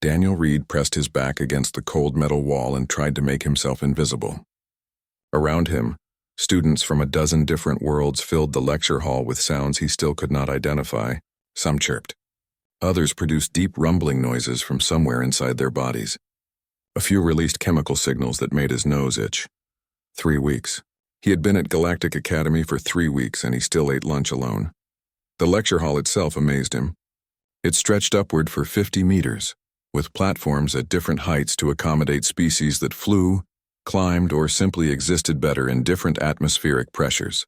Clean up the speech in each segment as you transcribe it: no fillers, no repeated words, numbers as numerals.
Daniel Reed pressed his back against the cold metal wall and tried to make himself invisible. Around him, students from a dozen different worlds filled the lecture hall with sounds he still could not identify. Some chirped. Others produced deep rumbling noises from somewhere inside their bodies. A few released chemical signals that made his nose itch. 3 weeks. He had been at Galactic Academy for 3 weeks and he still ate lunch alone. The lecture hall itself amazed him. It stretched upward for 50 meters, with platforms at different heights to accommodate species that flew, climbed, or simply existed better in different atmospheric pressures.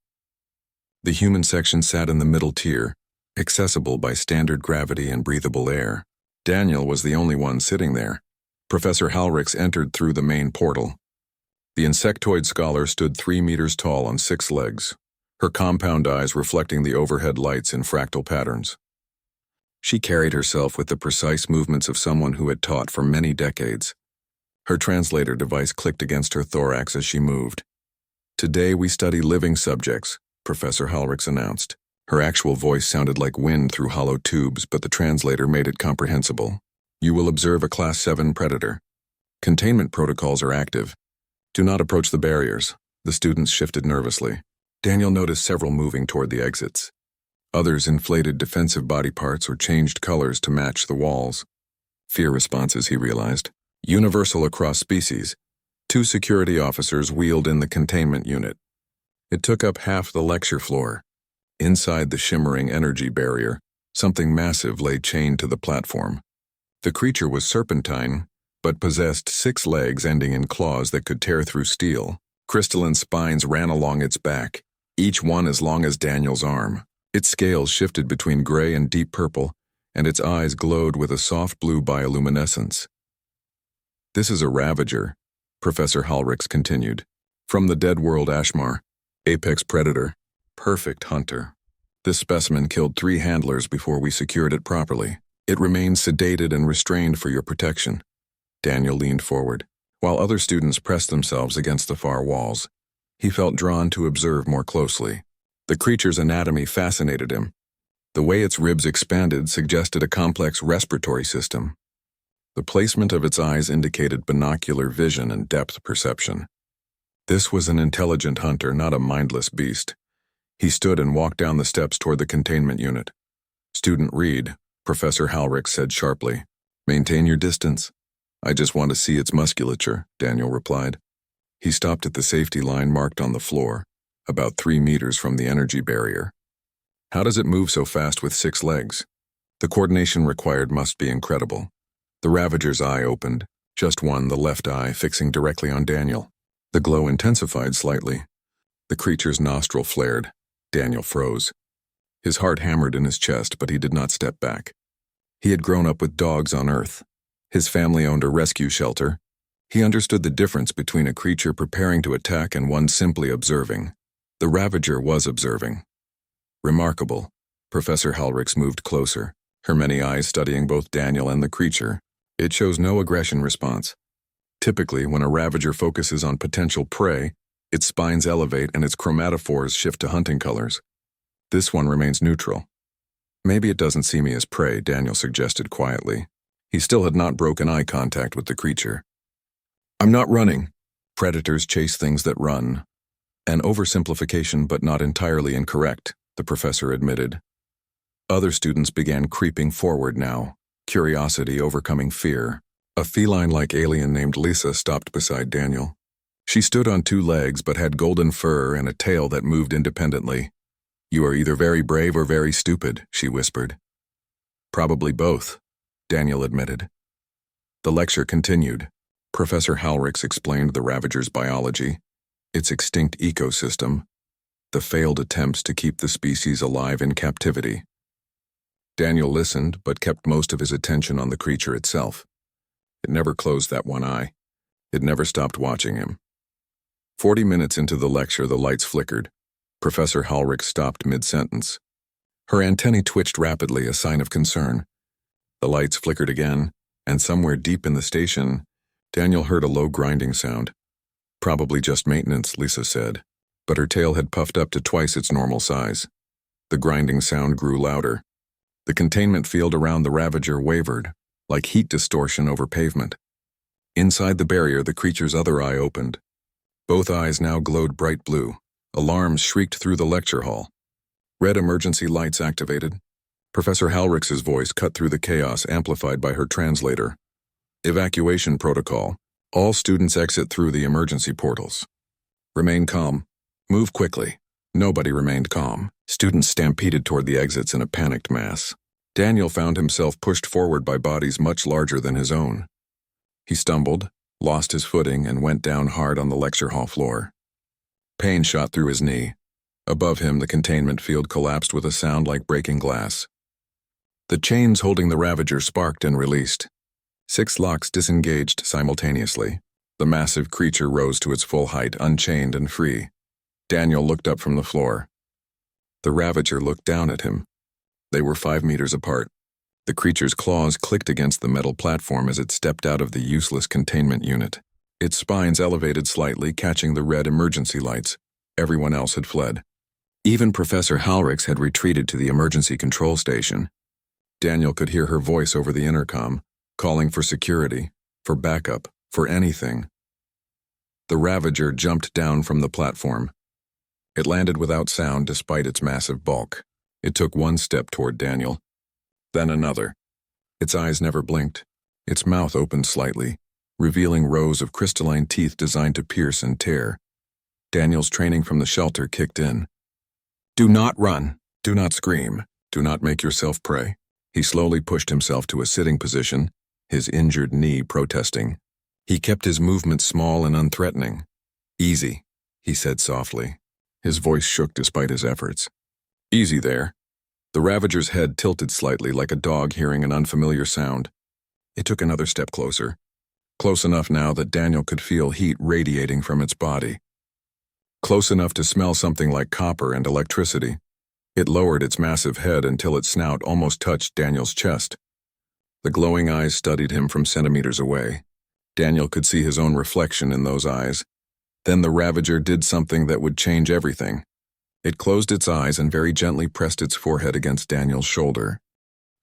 The human section sat in the middle tier, accessible by standard gravity and breathable air. Daniel was the only one sitting there. Professor Halrix entered through the main portal. The insectoid scholar stood 3 meters tall on 6 legs, her compound eyes reflecting the overhead lights in fractal patterns. She carried herself with the precise movements of someone who had taught for many decades. Her translator device clicked against her thorax as she moved. "Today we study living subjects," Professor Halrix announced. Her actual voice sounded like wind through hollow tubes, but the translator made it comprehensible. "You will observe a Class 7 predator. Containment protocols are active. Do not approach the barriers." The students shifted nervously. Daniel noticed several moving toward the exits. Others inflated defensive body parts or changed colors to match the walls. Fear responses, he realized. Universal across species. 2 security officers wheeled in the containment unit. It took up half the lecture floor. Inside the shimmering energy barrier, something massive lay chained to the platform. The creature was serpentine, but possessed 6 legs ending in claws that could tear through steel. Crystalline spines ran along its back, each one as long as Daniel's arm. Its scales shifted between gray and deep purple, and its eyes glowed with a soft blue bioluminescence. "This is a Ravager," Professor Halrix continued. "From the dead world Ashmar, apex predator, perfect hunter. This specimen killed 3 handlers before we secured it properly. It remains sedated and restrained for your protection." Daniel leaned forward. While other students pressed themselves against the far walls, he felt drawn to observe more closely. The creature's anatomy fascinated him. The way its ribs expanded suggested a complex respiratory system. The placement of its eyes indicated binocular vision and depth perception. This was an intelligent hunter, not a mindless beast. He stood and walked down the steps toward the containment unit. "Student Reed," Professor Halrix said sharply. "Maintain your distance." "I just want to see its musculature," Daniel replied. He stopped at the safety line marked on the floor, about 3 meters from the energy barrier. "How does it move so fast with 6 legs? The coordination required must be incredible." The Ravager's eye opened, just one, the left eye, fixing directly on Daniel. The glow intensified slightly. The creature's nostril flared. Daniel froze. His heart hammered in his chest, but he did not step back. He had grown up with dogs on Earth. His family owned a rescue shelter. He understood the difference between a creature preparing to attack and one simply observing. The Ravager was observing. "Remarkable." Professor Halrix moved closer, her many eyes studying both Daniel and the creature. It shows no aggression response. Typically, when a Ravager focuses on potential prey, its spines elevate and its chromatophores shift to hunting colors. This one remains neutral. "Maybe it doesn't see me as prey," Daniel suggested quietly. He still had not broken eye contact with the creature. "I'm not running. Predators chase things that run." An oversimplification, but not entirely incorrect, the professor admitted. Other students began creeping forward now, curiosity overcoming fear. A feline-like alien named Lisa stopped beside Daniel. She stood on 2 legs but had golden fur and a tail that moved independently. "You are either very brave or very stupid," she whispered. "Probably both," Daniel admitted. The lecture continued. Professor Halrix explained the Ravager's biology, its extinct ecosystem, the failed attempts to keep the species alive in captivity. Daniel listened, but kept most of his attention on the creature itself. It never closed that one eye. It never stopped watching him. 40 minutes into the lecture, the lights flickered. Professor Halrix stopped mid-sentence. Her antennae twitched rapidly, a sign of concern. The lights flickered again, and somewhere deep in the station, Daniel heard a low grinding sound. "Probably just maintenance," Lisa said, but her tail had puffed up to twice its normal size. The grinding sound grew louder. The containment field around the Ravager wavered. like heat distortion over pavement. Inside the barrier, the creature's other eye opened. Both eyes now glowed bright blue. Alarms shrieked through the lecture hall. Red emergency lights activated. Professor Halrich's voice cut through the chaos, amplified by her translator. Evacuation protocol. All students exit through the emergency portals. Remain calm. Move quickly. Nobody remained calm. Students stampeded toward the exits in a panicked mass. Daniel found himself pushed forward by bodies much larger than his own. He stumbled, lost his footing, and went down hard on the lecture hall floor. Pain shot through his knee. Above him, the containment field collapsed with a sound like breaking glass. The chains holding the Ravager sparked and released. 6 locks disengaged simultaneously. The massive creature rose to its full height, unchained and free. Daniel looked up from the floor. The Ravager looked down at him. They were 5 meters apart. The creature's claws clicked against the metal platform as it stepped out of the useless containment unit. Its spines elevated slightly, catching the red emergency lights. Everyone else had fled. Even Professor Halrich had retreated to the emergency control station. Daniel could hear her voice over the intercom, calling for security, for backup, for anything. The Ravager jumped down from the platform. It landed without sound despite its massive bulk. It took 1 step toward Daniel, then another. Its eyes never blinked. Its mouth opened slightly, revealing rows of crystalline teeth designed to pierce and tear. Daniel's training from the shelter kicked in. Do not run. Do not scream. Do not make yourself prey. He slowly pushed himself to a sitting position, his injured knee protesting. He kept his movements small and unthreatening. Easy, he said softly. His voice shook despite his efforts. Easy there. The Ravager's head tilted slightly like a dog hearing an unfamiliar sound. It took another step closer. Close enough now that Daniel could feel heat radiating from its body. Close enough to smell something like copper and electricity. It lowered its massive head until its snout almost touched Daniel's chest. The glowing eyes studied him from centimeters away. Daniel could see his own reflection in those eyes. Then the Ravager did something that would change everything. It closed its eyes and very gently pressed its forehead against Daniel's shoulder.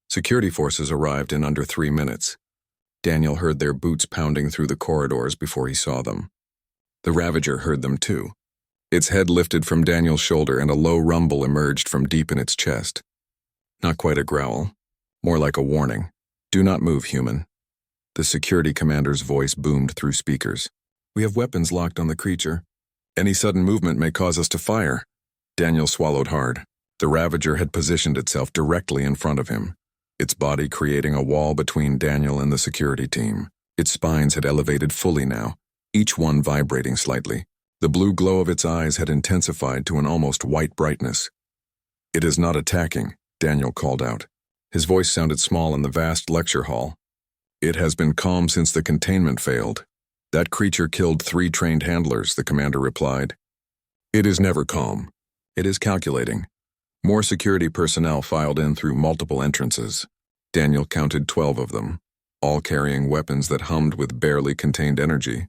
Security forces arrived in under 3 minutes. Daniel heard their boots pounding through the corridors before he saw them. The Ravager heard them too. Its head lifted from Daniel's shoulder and a low rumble emerged from deep in its chest. Not quite a growl, more like a warning. Do not move, human. The security commander's voice boomed through speakers. We have weapons locked on the creature. Any sudden movement may cause us to fire. Daniel swallowed hard. The Ravager had positioned itself directly in front of him, its body creating a wall between Daniel and the security team. Its spines had elevated fully now, each one vibrating slightly. The blue glow of its eyes had intensified to an almost white brightness. It is not attacking, Daniel called out. His voice sounded small in the vast lecture hall. It has been calm since the containment failed. That creature killed 3 trained handlers, the commander replied. It is never calm. It is calculating. More security personnel filed in through multiple entrances. Daniel counted 12 of them, all carrying weapons that hummed with barely contained energy.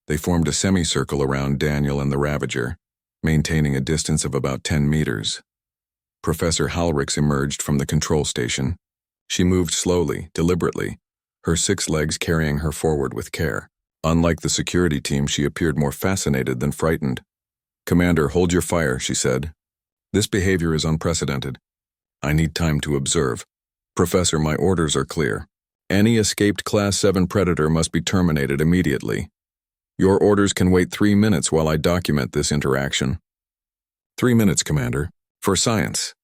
They formed a semicircle around Daniel and the Ravager, maintaining a distance of about 10 meters. Professor Halrich emerged from the control station. She moved slowly, deliberately, her 6 legs carrying her forward with care. Unlike the security team, she appeared more fascinated than frightened. Commander, hold your fire, she said. This behavior is unprecedented. I need time to observe. Professor, my orders are clear. Any escaped Class 7 predator must be terminated immediately. Your orders can wait 3 minutes while I document this interaction. 3 minutes, Commander. For science.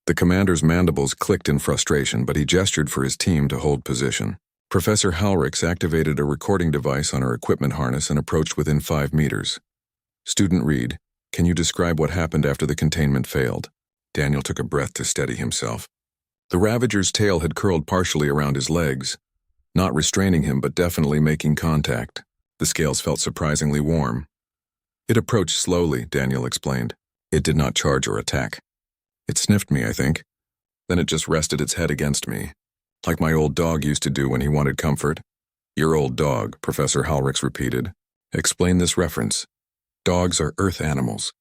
The commander's mandibles clicked in frustration, but he gestured for his team to hold position. Professor Halrich activated a recording device on her equipment harness and approached within 5 meters. Student Reed, can you describe what happened after the containment failed? Daniel took a breath to steady himself. The Ravager's tail had curled partially around his legs, not restraining him but definitely making contact. The scales felt surprisingly warm. It approached slowly, Daniel explained. It did not charge or attack. It sniffed me, I think. Then it just rested its head against me, like my old dog used to do when he wanted comfort. Your old dog, Professor Halrich repeated. Explain this reference. Dogs are earth animals,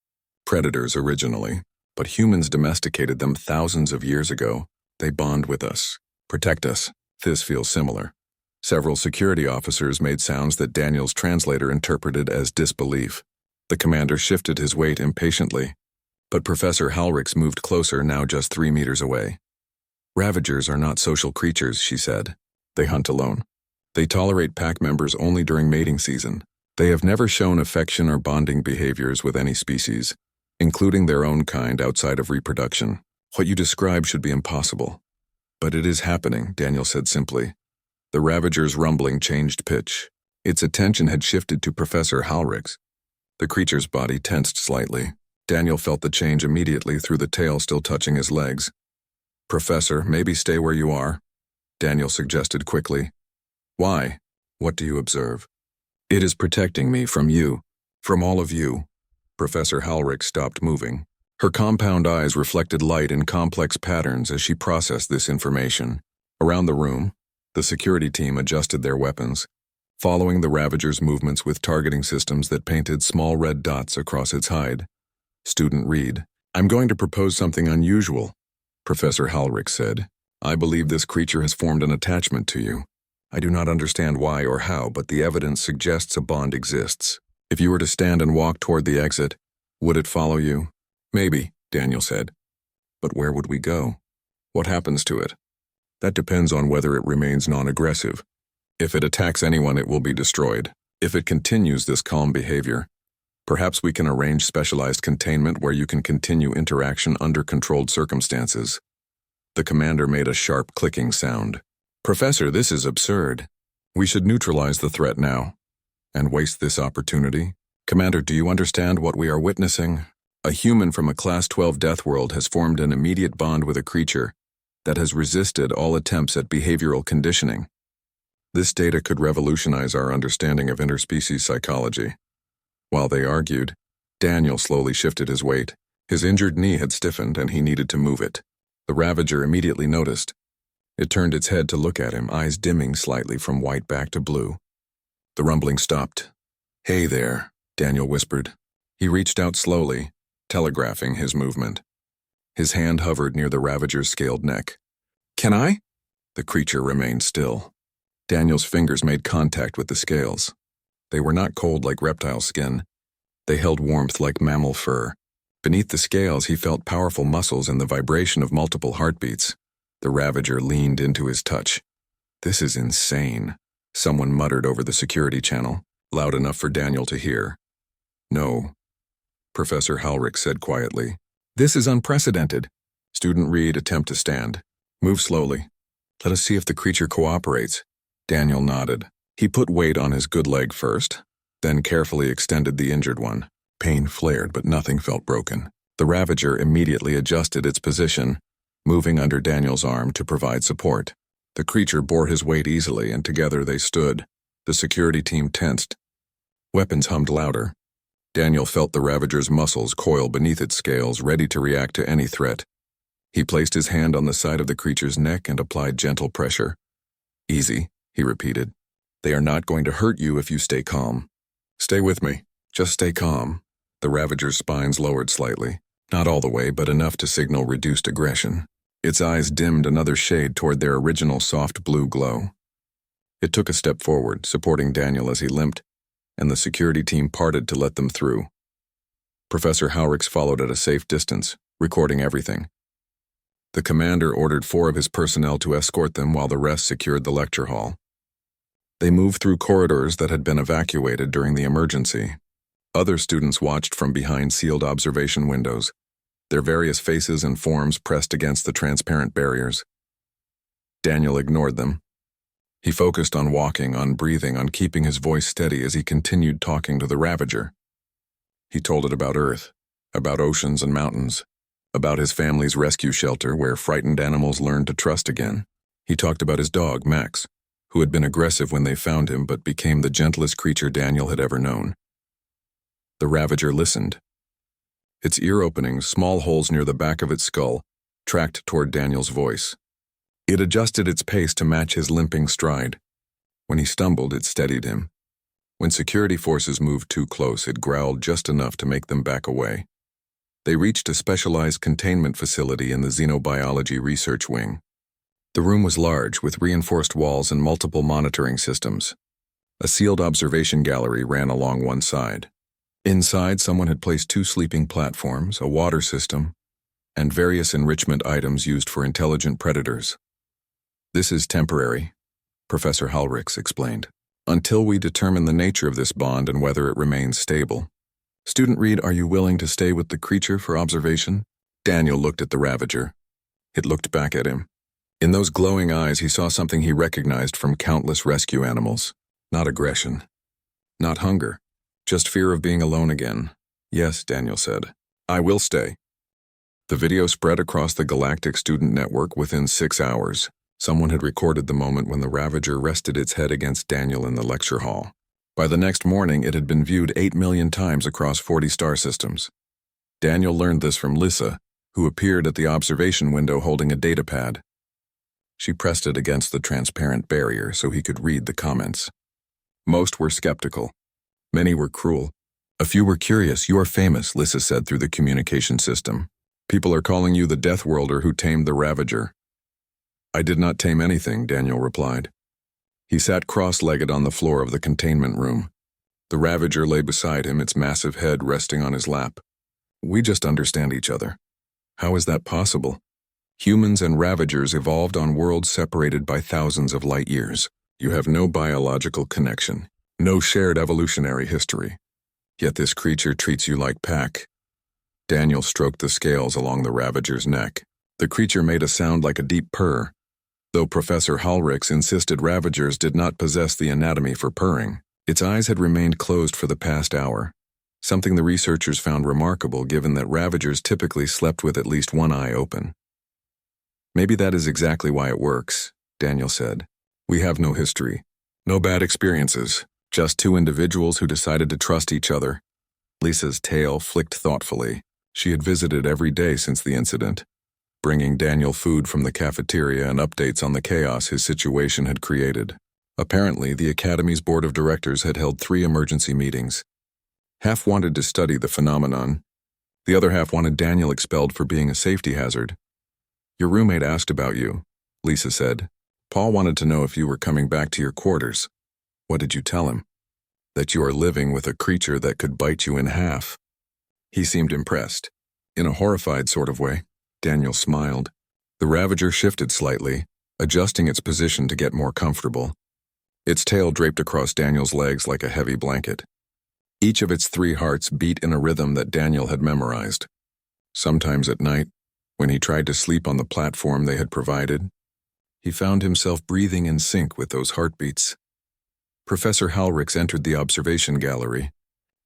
predators originally, but humans domesticated them thousands of years ago. They bond with us, protect us, this feels similar. Several security officers made sounds that Daniel's translator interpreted as disbelief. The commander shifted his weight impatiently, but Professor Halrix moved closer, now just 3 meters away. Ravagers are not social creatures, she said. They hunt alone. They tolerate pack members only during mating season. They have never shown affection or bonding behaviors with any species, including their own kind outside of reproduction. What you describe should be impossible. But it is happening, Daniel said simply. The Ravager's rumbling changed pitch. Its attention had shifted to Professor Halrix. The creature's body tensed slightly. Daniel felt the change immediately through the tail still touching his legs. Professor, maybe stay where you are, Daniel suggested quickly. Why? What do you observe? It is protecting me from you. From all of you. Professor Halrix stopped moving. Her compound eyes reflected light in complex patterns as she processed this information. Around the room, the security team adjusted their weapons, following the Ravager's movements with targeting systems that painted small red dots across its hide. Student Reed, I'm going to propose something unusual, Professor Halrix said. I believe this creature has formed an attachment to you. I do not understand why or how, but the evidence suggests a bond exists. If you were to stand and walk toward the exit, would it follow you? Maybe, Daniel said. But where would we go? What happens to it? That depends on whether it remains non-aggressive. If it attacks anyone, it will be destroyed. If it continues this calm behavior, perhaps we can arrange specialized containment where you can continue interaction under controlled circumstances. The commander made a sharp clicking sound. Professor, this is absurd. We should neutralize the threat now. And waste this opportunity? Commander, do you understand what we are witnessing? A human from a Class 12 Deathworld has formed an immediate bond with a creature that has resisted all attempts at behavioral conditioning. This data could revolutionize our understanding of interspecies psychology. While they argued, Daniel slowly shifted his weight. His injured knee had stiffened and he needed to move it. The Ravager immediately noticed. It turned its head to look at him, eyes dimming slightly from white back to blue. The rumbling stopped. Hey there, Daniel whispered. He reached out slowly, telegraphing his movement. His hand hovered near the Ravager's scaled neck. Can I? The creature remained still. Daniel's fingers made contact with the scales. They were not cold like reptile skin. They held warmth like mammal fur. Beneath the scales, he felt powerful muscles and the vibration of multiple heartbeats. The Ravager leaned into his touch. This is insane, someone muttered over the security channel, loud enough for Daniel to hear. No, Professor Halrix said quietly. This is unprecedented. Student Reed, attempt to stand. Move slowly. Let us see if the creature cooperates. Daniel nodded. He put weight on his good leg first, then carefully extended the injured one. Pain flared, but nothing felt broken. The Ravager immediately adjusted its position, moving under Daniel's arm to provide support. The creature bore his weight easily, and together they stood. The security team tensed. Weapons hummed louder. Daniel felt the Ravager's muscles coil beneath its scales, ready to react to any threat. He placed his hand on the side of the creature's neck and applied gentle pressure. Easy, he repeated. They are not going to hurt you if you stay calm. Stay with me. Just stay calm. The Ravager's spines lowered slightly. Not all the way, but enough to signal reduced aggression. Its eyes dimmed another shade toward their original soft blue glow. It took a step forward, supporting Daniel as he limped, and the security team parted to let them through. Professor Halrix followed at a safe distance, recording everything. The commander ordered 4 of his personnel to escort them while the rest secured the lecture hall. They moved through corridors that had been evacuated during the emergency. Other students watched from behind sealed observation windows, their various faces and forms pressed against the transparent barriers. Daniel ignored them. He focused on walking, on breathing, on keeping his voice steady as he continued talking to the Ravager. He told it about Earth, about oceans and mountains, about his family's rescue shelter where frightened animals learned to trust again. He talked about his dog, Max, who had been aggressive when they found him but became the gentlest creature Daniel had ever known. The Ravager listened. Its ear openings, small holes near the back of its skull, tracked toward Daniel's voice. It adjusted its pace to match his limping stride. When he stumbled, it steadied him. When security forces moved too close, it growled just enough to make them back away. They reached a specialized containment facility in the Xenobiology Research Wing. The room was large, with reinforced walls and multiple monitoring systems. A sealed observation gallery ran along one side. Inside, someone had placed 2 sleeping platforms, a water system, and various enrichment items used for intelligent predators. "This is temporary," Professor Halrix explained, "until we determine the nature of this bond and whether it remains stable. Student Reed, are you willing to stay with the creature for observation?" Daniel looked at the Ravager. It looked back at him. In those glowing eyes, he saw something he recognized from countless rescue animals. Not aggression. Not hunger. Just fear of being alone again. "Yes," Daniel said. "I will stay." The video spread across the Galactic Student Network within 6 hours. Someone had recorded the moment when the Ravager rested its head against Daniel in the lecture hall. By the next morning, it had been viewed 8 million times across 40 star systems. Daniel learned this from Lissa, who appeared at the observation window holding a datapad. She pressed it against the transparent barrier so he could read the comments. Most were skeptical. Many were cruel. A few were curious. "You are famous," Lissa said through the communication system. "People are calling you the Deathworlder who tamed the Ravager." "I did not tame anything," Daniel replied. He sat cross-legged on the floor of the containment room. The Ravager lay beside him, its massive head resting on his lap. "We just understand each other." "How is that possible?" "Humans and Ravagers evolved on worlds separated by thousands of light years. You have no biological connection, no shared evolutionary history. Yet this creature treats you like pack." Daniel stroked the scales along the Ravager's neck. The creature made a sound like a deep purr, though Professor Halrix insisted Ravagers did not possess the anatomy for purring. Its eyes had remained closed for the past hour, something the researchers found remarkable given that Ravagers typically slept with at least one eye open. "Maybe that is exactly why it works," Daniel said. "We have no history, no bad experiences, just 2 individuals who decided to trust each other." Lisa's tail flicked thoughtfully. She had visited every day since the incident, bringing Daniel food from the cafeteria and updates on the chaos his situation had created. Apparently, the Academy's board of directors had held 3 emergency meetings. Half wanted to study the phenomenon. The other half wanted Daniel expelled for being a safety hazard. "Your roommate asked about you," Lisa said. "Paul wanted to know if you were coming back to your quarters." "What did you tell him?" "That you are living with a creature that could bite you in half." He seemed impressed. In a horrified sort of way. Daniel smiled. The Ravager shifted slightly, adjusting its position to get more comfortable. Its tail draped across Daniel's legs like a heavy blanket. Each of its 3 hearts beat in a rhythm that Daniel had memorized. Sometimes at night, when he tried to sleep on the platform they had provided, he found himself breathing in sync with those heartbeats. Professor Halrix entered the observation gallery,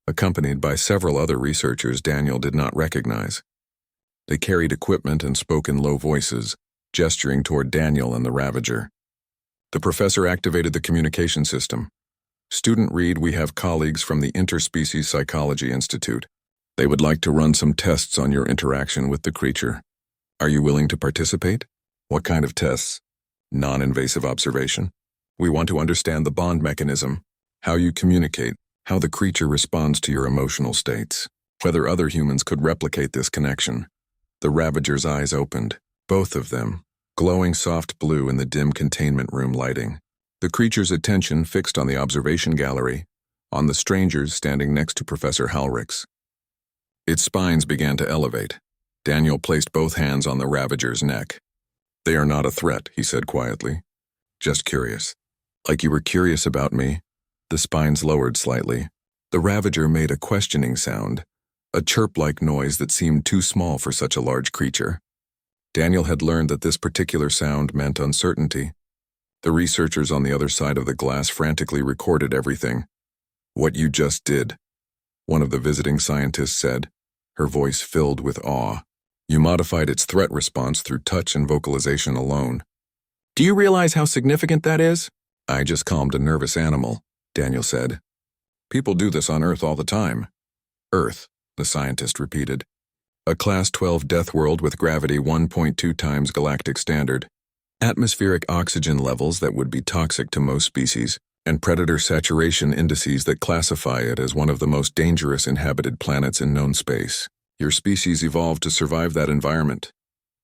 accompanied by several other researchers Daniel did not recognize. They carried equipment and spoke in low voices, gesturing toward Daniel and the Ravager. The professor activated the communication system. "Student Reed, we have colleagues from the Interspecies Psychology Institute. They would like to run some tests on your interaction with the creature. Are you willing to participate?" "What kind of tests?" "Non-invasive observation. We want to understand the bond mechanism, how you communicate, how the creature responds to your emotional states, whether other humans could replicate this connection." The Ravager's eyes opened, both of them, glowing soft blue in the dim containment room lighting. The creature's attention fixed on the observation gallery, on the strangers standing next to Professor Halrix. Its spines began to elevate. Daniel placed both hands on the Ravager's neck. "They are not a threat," he said quietly. "Just curious. Like you were curious about me." The spines lowered slightly. The Ravager made a questioning sound, a chirp-like noise that seemed too small for such a large creature. Daniel had learned that this particular sound meant uncertainty. The researchers on the other side of the glass frantically recorded everything. "What you just did," one of the visiting scientists said, her voice filled with awe. "You modified its threat response through touch and vocalization alone." "Do you realize how significant that is?" "I just calmed a nervous animal," Daniel said. "People do this on Earth all the time." "Earth," the scientist repeated. "A Class 12 death world with gravity 1.2 times galactic standard, atmospheric oxygen levels that would be toxic to most species, and predator saturation indices that classify it as one of the most dangerous inhabited planets in known space. Your species evolved to survive that environment."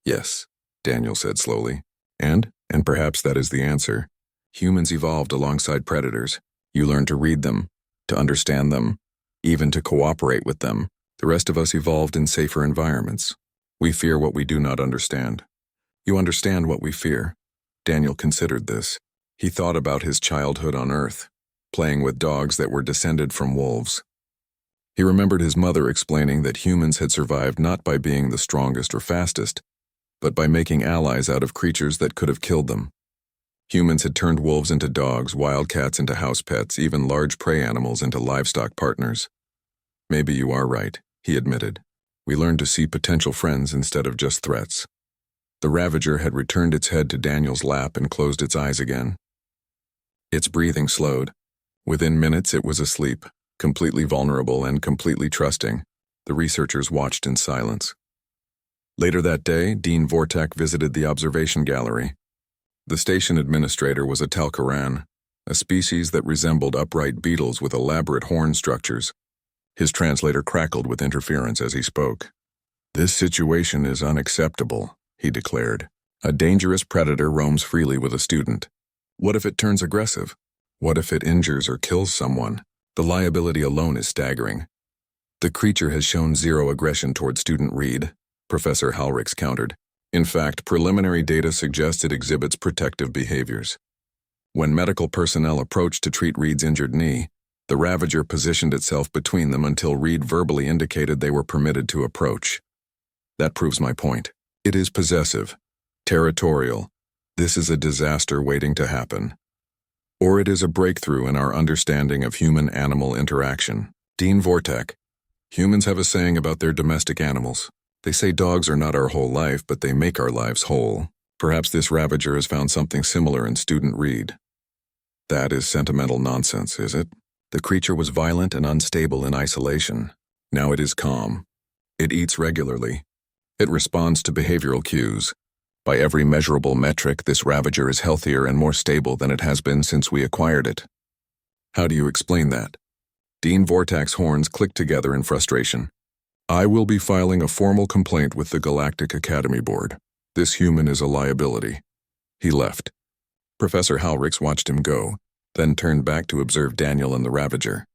"Yes," Daniel said slowly. "And?" And perhaps that is the answer. Humans evolved alongside predators. You learn to read them, to understand them, even to cooperate with them. The rest of us evolved in safer environments. We fear what we do not understand. You understand what we fear. Daniel considered this. He thought about his childhood on Earth, playing with dogs that were descended from wolves. He remembered his mother explaining that humans had survived not by being the strongest or fastest, but by making allies out of creatures that could have killed them. Humans had turned wolves into dogs, wildcats into house pets, even large prey animals into livestock partners. Maybe you are right, he admitted. We learned to see potential friends instead of just threats. The Ravager had returned its head to Daniel's lap and closed its eyes again. Its breathing slowed. Within minutes it was asleep, completely vulnerable and completely trusting. The researchers watched in silence. Later that day, Dean Vortek visited the observation gallery. The station administrator was a Talcaran, a species that resembled upright beetles with elaborate horn structures. His translator crackled with interference as he spoke. "This situation is unacceptable," he declared. "A dangerous predator roams freely with a student. What if it turns aggressive? What if it injures or kills someone? The liability alone is staggering." "The creature has shown zero aggression toward student Reed," Professor Halrix countered. "In fact, preliminary data suggests it exhibits protective behaviors. When medical personnel approached to treat Reed's injured knee, the Ravager positioned itself between them until Reed verbally indicated they were permitted to approach. That proves my point. It is possessive, territorial. This is a disaster waiting to happen. Or it is a breakthrough in our understanding of human-animal interaction." Dean Vortek. "Humans have a saying about their domestic animals. They say dogs are not our whole life, but they make our lives whole. Perhaps this Ravager has found something similar in student Reed." "That is sentimental nonsense, is it? The creature was violent and unstable in isolation. Now it is calm. It eats regularly. It responds to behavioral cues. By every measurable metric, this Ravager is healthier and more stable than it has been since we acquired it." "How do you explain that?" Dean Vortek's horns clicked together in frustration. "I will be filing a formal complaint with the Galactic Academy Board. This human is a liability." He left. Professor Halrix watched him go, then turned back to observe Daniel and the Ravager.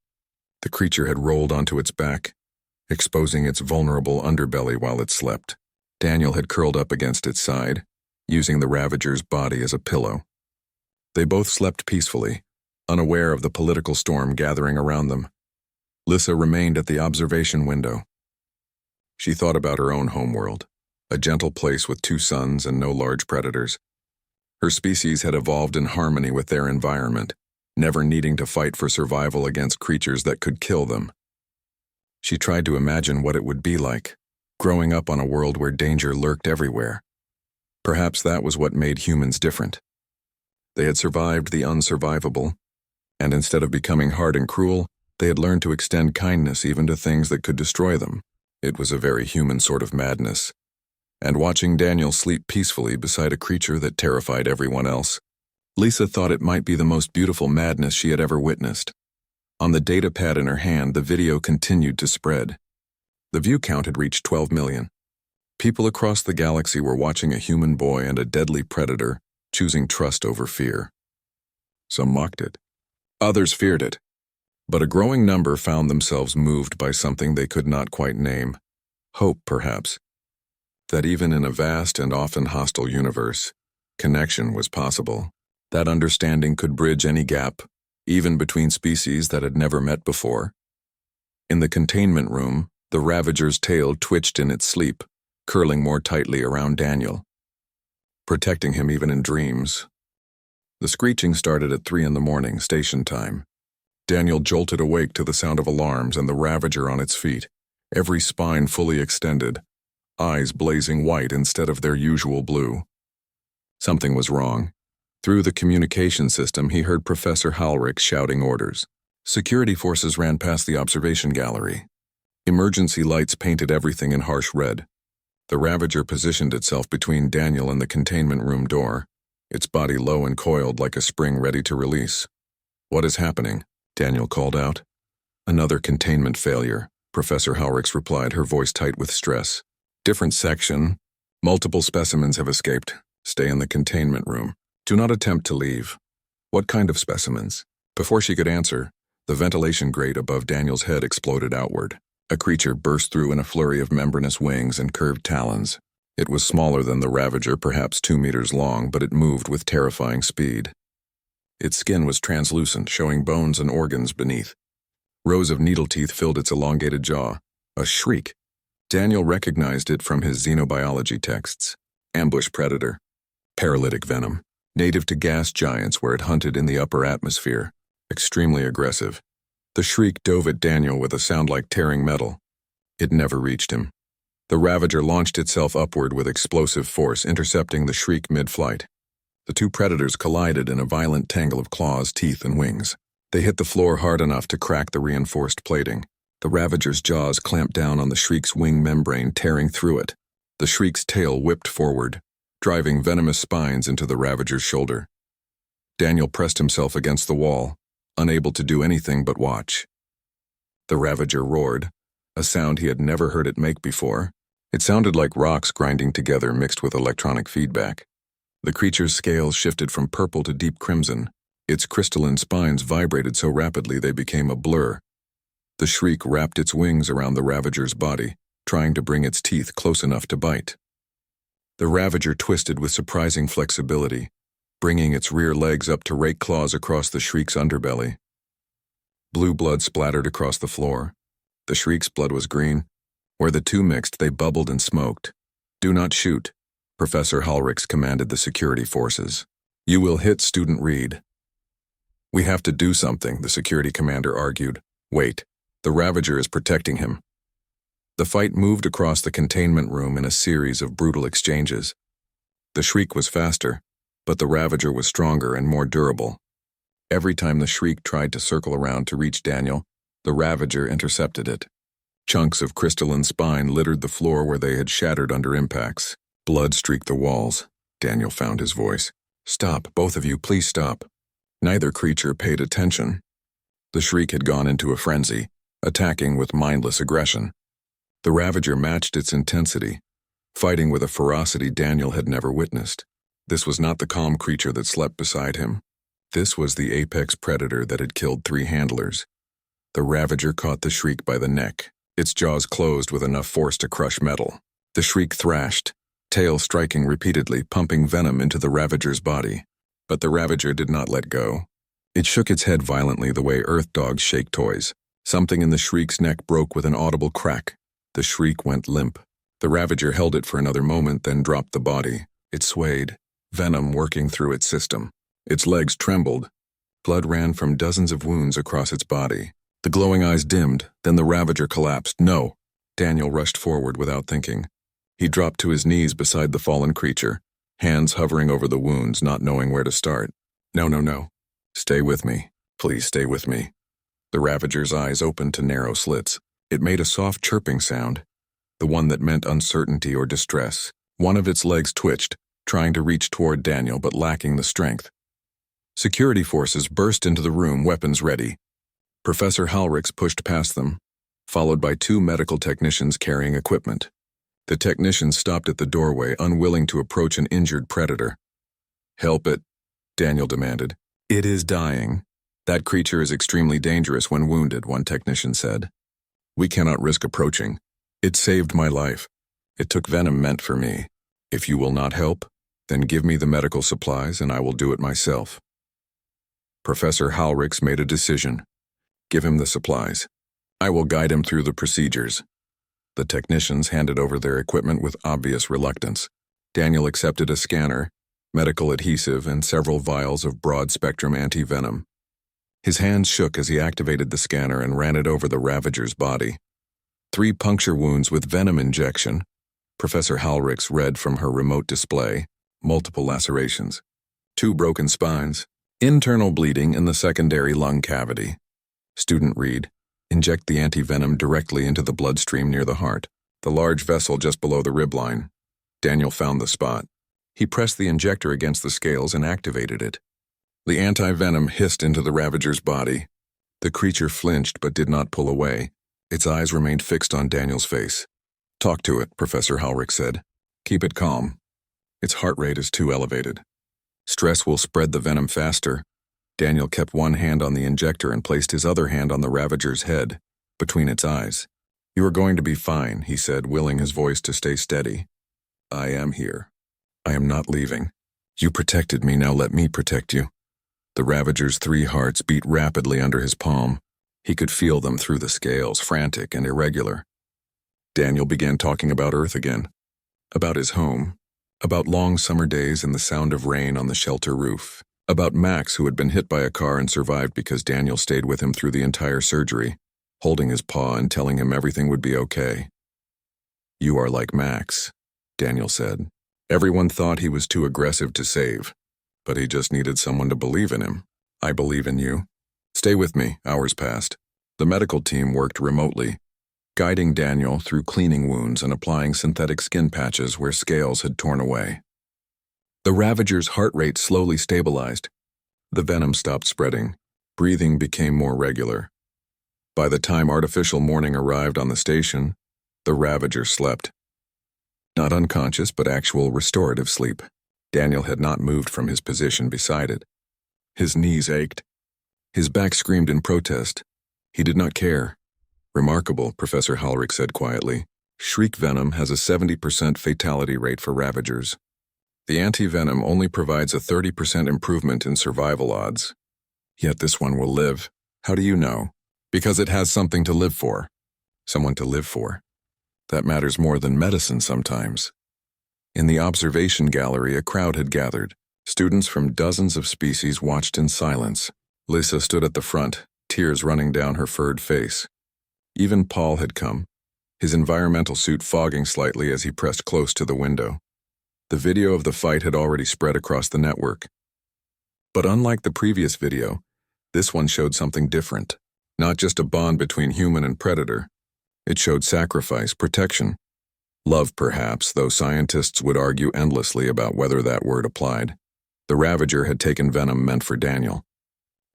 The creature had rolled onto its back, exposing its vulnerable underbelly while it slept. Daniel had curled up against its side, using the Ravager's body as a pillow. They both slept peacefully, unaware of the political storm gathering around them. Lissa remained at the observation window. She thought about her own homeworld, a gentle place with 2 suns and no large predators. Her species had evolved in harmony with their environment, never needing to fight for survival against creatures that could kill them. She tried to imagine what it would be like, growing up on a world where danger lurked everywhere. Perhaps that was what made humans different. They had survived the unsurvivable, and instead of becoming hard and cruel, they had learned to extend kindness even to things that could destroy them. It was a very human sort of madness. And watching Daniel sleep peacefully beside a creature that terrified everyone else, Lisa thought it might be the most beautiful madness she had ever witnessed. On the data pad in her hand, the video continued to spread. The view count had reached 12 million. People across the galaxy were watching a human boy and a deadly predator, choosing trust over fear. Some mocked it. Others feared it. But a growing number found themselves moved by something they could not quite name. Hope, perhaps. That even in a vast and often hostile universe, connection was possible. That understanding could bridge any gap, even between species that had never met before. In the containment room, the Ravager's tail twitched in its sleep, curling more tightly around Daniel, protecting him even in dreams. The screeching started at 3 a.m, station time. Daniel jolted awake to the sound of alarms and the Ravager on its feet, every spine fully extended, eyes blazing white instead of their usual blue. Something was wrong. Through the communication system, he heard Professor Halrix shouting orders. Security forces ran past the observation gallery. Emergency lights painted everything in harsh red. The Ravager positioned itself between Daniel and the containment room door, its body low and coiled like a spring ready to release. "What is happening?" Daniel called out. "Another containment failure," Professor Halrix replied, her voice tight with stress. "Different section. Multiple specimens have escaped. Stay in the containment room." Do not attempt to leave. What kind of specimens? Before she could answer, the ventilation grate above Daniel's head exploded outward. A creature burst through in a flurry of membranous wings and curved talons. It was smaller than the Ravager, perhaps 2 meters long, but it moved with terrifying speed. Its skin was translucent, showing bones and organs beneath. Rows of needle teeth filled its elongated jaw. A shriek. Daniel recognized it from his xenobiology texts. Ambush predator. Paralytic venom. Native to gas giants where it hunted in the upper atmosphere. Extremely aggressive. The shriek dove at Daniel with a sound like tearing metal. It never reached him. The Ravager launched itself upward with explosive force, intercepting the shriek mid-flight. The two predators collided in a violent tangle of claws, teeth, and wings. They hit the floor hard enough to crack the reinforced plating. The Ravager's jaws clamped down on the shriek's wing membrane, tearing through it. The shriek's tail whipped forward, driving venomous spines into the Ravager's shoulder. Daniel pressed himself against the wall, unable to do anything but watch. The Ravager roared, a sound he had never heard it make before. It sounded like rocks grinding together mixed with electronic feedback. The creature's scales shifted from purple to deep crimson. Its crystalline spines vibrated so rapidly they became a blur. The shriek wrapped its wings around the Ravager's body, trying to bring its teeth close enough to bite. The Ravager twisted with surprising flexibility, bringing its rear legs up to rake claws across the shriek's underbelly. Blue blood splattered across the floor. The shriek's blood was green. Where the two mixed, they bubbled and smoked. "Do not shoot," Professor Halrix commanded the security forces. "You will hit Student Reed." "We have to do something," the security commander argued. "Wait, the Ravager is protecting him." The fight moved across the containment room in a series of brutal exchanges. The shriek was faster, but the Ravager was stronger and more durable. Every time the shriek tried to circle around to reach Daniel, the Ravager intercepted it. Chunks of crystalline spine littered the floor where they had shattered under impacts. Blood streaked the walls. Daniel found his voice. "Stop, both of you, please stop." Neither creature paid attention. The shriek had gone into a frenzy, attacking with mindless aggression. The Ravager matched its intensity, fighting with a ferocity Daniel had never witnessed. This was not the calm creature that slept beside him. This was the apex predator that had killed 3 handlers. The Ravager caught the shriek by the neck. Its jaws closed with enough force to crush metal. The shriek thrashed, tail striking repeatedly, pumping venom into the Ravager's body. But the Ravager did not let go. It shook its head violently the way earth dogs shake toys. Something in the shriek's neck broke with an audible crack. The shriek went limp. The Ravager held it for another moment, then dropped the body. It swayed, venom working through its system. Its legs trembled. Blood ran from dozens of wounds across its body. The glowing eyes dimmed, then the Ravager collapsed. "No!" Daniel rushed forward without thinking. He dropped to his knees beside the fallen creature, hands hovering over the wounds, not knowing where to start. "No, no, no. Stay with me. Please stay with me." The Ravager's eyes opened to narrow slits. It made a soft chirping sound, the one that meant uncertainty or distress. One of its legs twitched, trying to reach toward Daniel but lacking the strength. Security forces burst into the room, weapons ready. Professor Halrix pushed past them, followed by 2 medical technicians carrying equipment. The technicians stopped at the doorway, unwilling to approach an injured predator. "Help it," Daniel demanded. "It is dying. That creature is extremely dangerous when wounded," one technician said. "We cannot risk approaching. It saved my life. It took venom meant for me. If you will not help, then give me the medical supplies and I will do it myself." Professor Halrix made a decision. "Give him the supplies. I will guide him through the procedures." The technicians handed over their equipment with obvious reluctance. Daniel accepted a scanner, medical adhesive, and several vials of broad-spectrum anti-venom. His hands shook as he activated the scanner and ran it over the Ravager's body. 3 puncture wounds with venom injection. Professor Halrix read from her remote display. Multiple lacerations. 2 broken spines. Internal bleeding in the secondary lung cavity. Student Reed, inject the anti-venom directly into the bloodstream near the heart, the large vessel just below the rib line. Daniel found the spot. He pressed the injector against the scales and activated it. The anti-venom hissed into the Ravager's body. The creature flinched but did not pull away. Its eyes remained fixed on Daniel's face. "Talk to it," Professor Halrix said. "Keep it calm. Its heart rate is too elevated." Stress will spread the venom faster. Daniel kept one hand on the injector and placed his other hand on the Ravager's head, between its eyes. "You are going to be fine," he said, willing his voice to stay steady. "I am here. I am not leaving. You protected me, now let me protect you." The Ravager's 3 hearts beat rapidly under his palm. He could feel them through the scales, frantic and irregular. Daniel began talking about Earth again, about his home, about long summer days and the sound of rain on the shelter roof, about Max, who had been hit by a car and survived because Daniel stayed with him through the entire surgery, holding his paw and telling him everything would be okay. "You are like Max," Daniel said. Everyone thought he was too aggressive to save, but he just needed someone to believe in him. "I believe in you. Stay with me." Hours passed. The medical team worked remotely, guiding Daniel through cleaning wounds and applying synthetic skin patches where scales had torn away. The Ravager's heart rate slowly stabilized. The venom stopped spreading. Breathing became more regular. By the time artificial morning arrived on the station, the Ravager slept. Not unconscious, but actual restorative sleep. Daniel had not moved from his position beside it. His knees ached. His back screamed in protest. He did not care. "Remarkable," Professor Halrick said quietly. "Shriek venom has a 70% fatality rate for Ravagers. The anti-venom only provides a 30% improvement in survival odds. Yet this one will live. How do you know? Because it has something to live for. Someone to live for. That matters more than medicine sometimes." In the observation gallery, a crowd had gathered. Students from dozens of species watched in silence. Lisa stood at the front, tears running down her furred face. Even Paul had come, his environmental suit fogging slightly as he pressed close to the window. The video of the fight had already spread across the network. But unlike the previous video, this one showed something different. Not just a bond between human and predator. It showed sacrifice, protection. Love, perhaps, though scientists would argue endlessly about whether that word applied. The Ravager had taken venom meant for Daniel.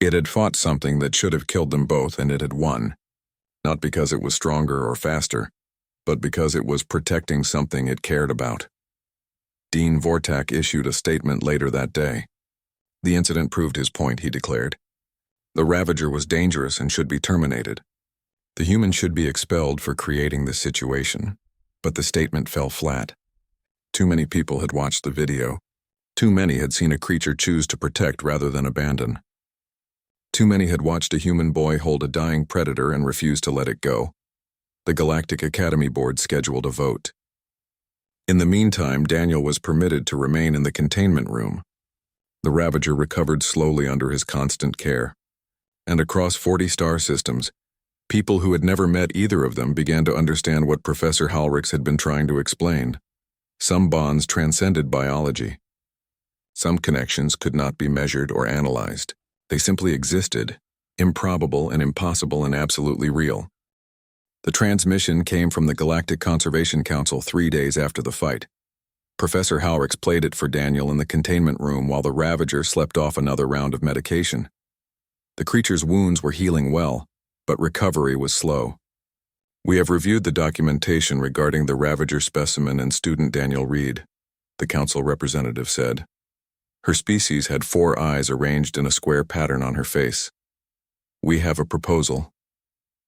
It had fought something that should have killed them both, and it had won. Not because it was stronger or faster, but because it was protecting something it cared about. Dean Vortak issued a statement later that day. "The incident proved his point," he declared. "The Ravager was dangerous and should be terminated. The human should be expelled for creating this situation." But the statement fell flat. Too many people had watched the video. Too many had seen a creature choose to protect rather than abandon. Too many had watched a human boy hold a dying predator and refuse to let it go. The Galactic Academy Board scheduled a vote. In the meantime, Daniel was permitted to remain in the containment room. The Ravager recovered slowly under his constant care. And across 40 star systems, people who had never met either of them began to understand what Professor Halricks had been trying to explain. Some bonds transcended biology. Some connections could not be measured or analyzed. They simply existed, improbable and impossible and absolutely real. The transmission came from the Galactic Conservation Council 3 days after the fight. Professor Halricks played it for Daniel in the containment room while the Ravager slept off another round of medication. The creature's wounds were healing well, but recovery was slow. "We have reviewed the documentation regarding the Ravager specimen and student Daniel Reed," the council representative said. Her species had 4 eyes arranged in a square pattern on her face. "We have a proposal."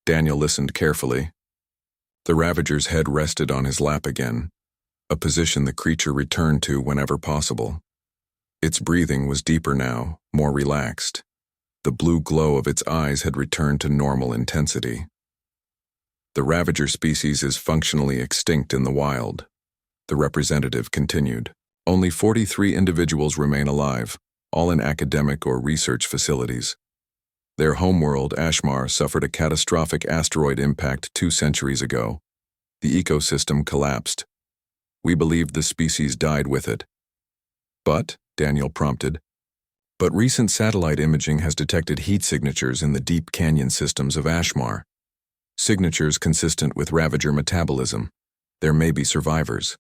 Daniel listened carefully. The Ravager's head rested on his lap again, a position the creature returned to whenever possible. Its breathing was deeper now, more relaxed. The blue glow of its eyes had returned to normal intensity. "The Ravager species is functionally extinct in the wild," the representative continued. "Only 43 individuals remain alive, all in academic or research facilities. Their homeworld, Ashmar, suffered a catastrophic asteroid impact 2 centuries ago. The ecosystem collapsed. We believe the species died with it." "But," Daniel prompted, "but recent satellite imaging has detected heat signatures in the deep canyon systems of Ashmar. Signatures consistent with Ravager metabolism. There may be survivors.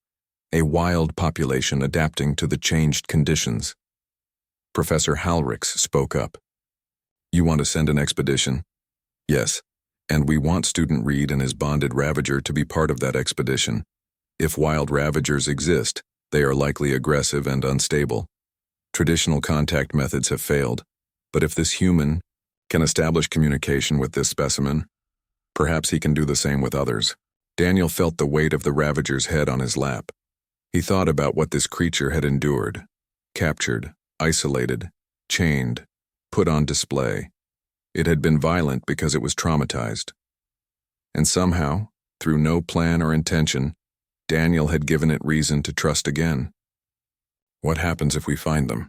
A wild population adapting to the changed conditions." Professor Halricks spoke up. "You want to send an expedition?" "Yes, and we want student Reed and his bonded Ravager to be part of that expedition. If wild Ravagers exist, they are likely aggressive and unstable. Traditional contact methods have failed, but if this human can establish communication with this specimen, perhaps he can do the same with others. Daniel felt the weight of the Ravager's head on his lap. He thought about what this creature had endured: captured, isolated, chained, put on display. It had been violent because it was traumatized. And somehow, through no plan or intention, Daniel had given it reason to trust again. "What happens if we find them?"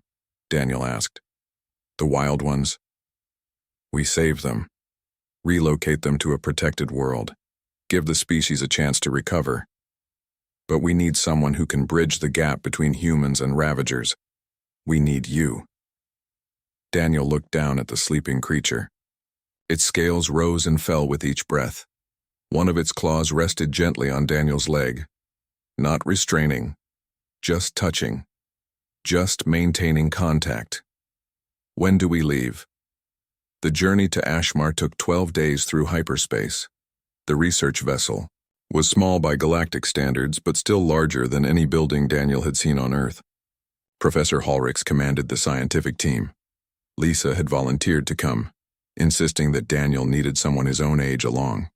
Daniel asked. "The wild ones?" "We save them. Relocate them to a protected world. Give the species a chance to recover. But we need someone who can bridge the gap between humans and Ravagers. We need you." Daniel looked down at the sleeping creature. Its scales rose and fell with each breath. One of its claws rested gently on Daniel's leg. Not restraining, just touching, just maintaining contact. "When do we leave?" The journey to Ashmar took 12 days through hyperspace. The research vessel was small by galactic standards, but still larger than any building Daniel had seen on Earth. Professor Hallrix commanded the scientific team. Lisa had volunteered to come, insisting that Daniel needed someone his own age along.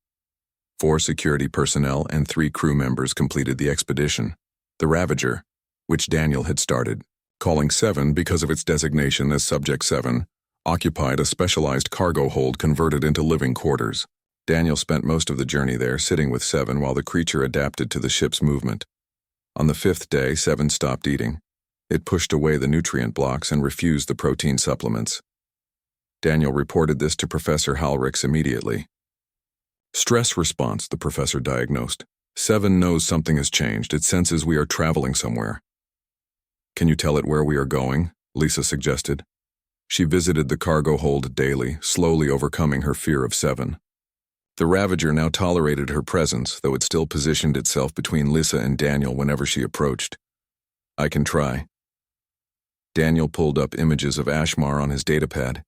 4 security personnel and 3 crew members completed the expedition. The Ravager, which Daniel had started, calling 7 because of its designation as Subject 7, occupied a specialized cargo hold converted into living quarters. Daniel spent most of the journey there, sitting with 7 while the creature adapted to the ship's movement. On the 5th day, 7 stopped eating. It pushed away the nutrient blocks and refused the protein supplements. Daniel reported this to Professor Hallrix immediately. "Stress response," the professor diagnosed. 7 knows something has changed. It senses we are traveling somewhere. "Can you tell it where we are going?" Lisa suggested. She visited the cargo hold daily, slowly overcoming her fear of 7. The Ravager now tolerated her presence, though it still positioned itself between Lisa and Daniel whenever she approached. "I can try." Daniel pulled up images of Ashmar on his datapad.